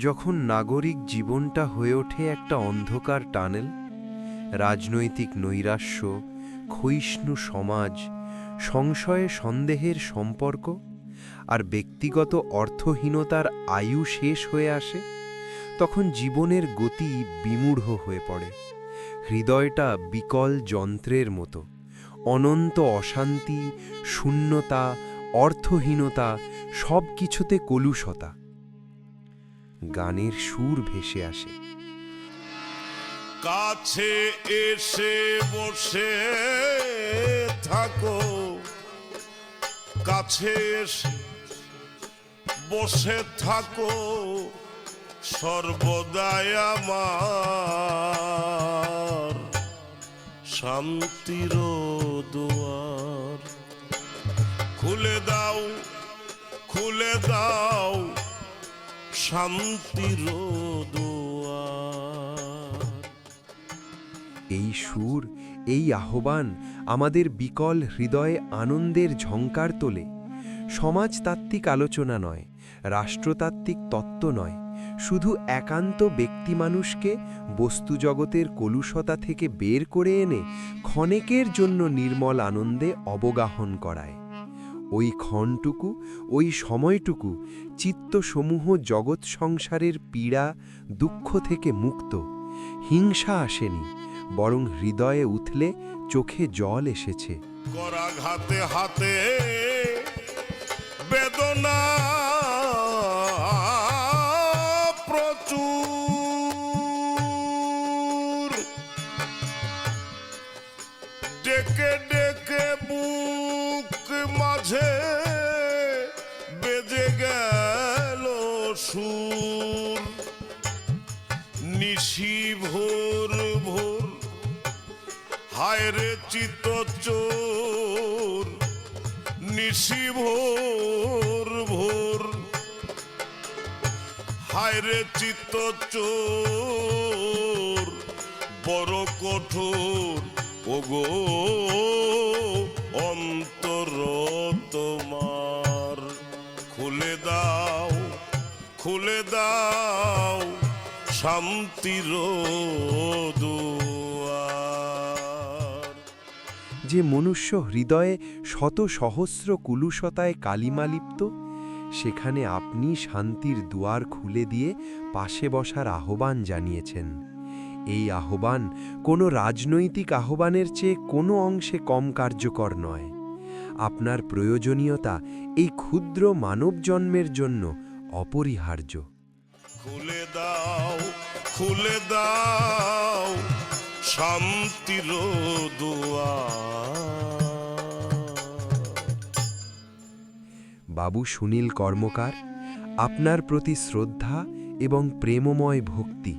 যখন নাগরিক জীবনটা হয়ে ওঠে একটা অন্ধকার টানেল, রাজনৈতিক নৈরাশ্য, ক্ষয়িষ্ণু সমাজ, সংশয়ে সন্দেহের সম্পর্ক আর ব্যক্তিগত অর্থহীনতার আয়ু শেষ হয়ে আসে, তখন জীবনের গতি বিমূঢ় হয়ে পড়ে। হৃদয়টা বিকল যন্ত্রের মতো, অনন্ত অশান্তি, শূন্যতা, অর্থহীনতা, সব কিছুতে কলুষতা। গানের সুর ভেসে আসে। কাছে এসে বসে থাকো, কাছে এসে বসে থাকো, সর্বদাই আমার শান্তির দুয়ার। খুলে দাও, খুলে দাও শান্তির দুয়ার। এই সুর, এই আহ্বান আমাদের বিকল হৃদয়ে আনন্দের ঝঙ্কার তোলে। সমাজতাত্ত্বিক আলোচনা নয়, রাষ্ট্রতাত্ত্বিক তত্ত্ব নয়, শুধু একান্ত ব্যক্তিমানুষকে বস্তুজগতের কলুষতা থেকে বের করে এনে ক্ষণেকের জন্য নির্মল আনন্দে অবগাহন করায়। ওই ক্ষণটুকু, ওই সময়টুকু চিত্তসমূহ জগৎ সংসারের পীড়া, দুঃখ থেকে মুক্ত। হিংসা আসেনি, বরং হৃদয়ে উথলে চোখে জল এসেছে। করাঘাতে হাতে বেদনা প্রচুর, ডেকে ডেকে বুক মাঝে বেজে গেল সুর। নিশি ভোর ভোর হায় রে চিত্তচোর, নিশি ভোর ভোর হায় রে চিত্তচোর, বড় কঠোর ওগো অন্তর তোমার। খুলে দাও, খুলে দাও শান্তির দুয়ার। যে মনুষ্য হৃদয়ে শত সহস্র কুলুষতায় কালিমালিপ্ত, সেখানে আপনি শান্তির দুয়ার খুলে দিয়ে পাশে বসার আহ্বান জানিয়েছেন। এই আহ্বান কোনো রাজনৈতিক আহ্বানের চেয়ে কোনো অংশে কম কার্যকর নয়। আপনার প্রয়োজনীয়তা এই ক্ষুদ্র মানব জন্মের জন্য অপরিহার্য। খুলে দাও, খুলে দাও শান্তির দুয়ার। বাবু সুনীল কর্মকার, আপনার প্রতি শ্রদ্ধা এবং প্রেমময় ভক্তি।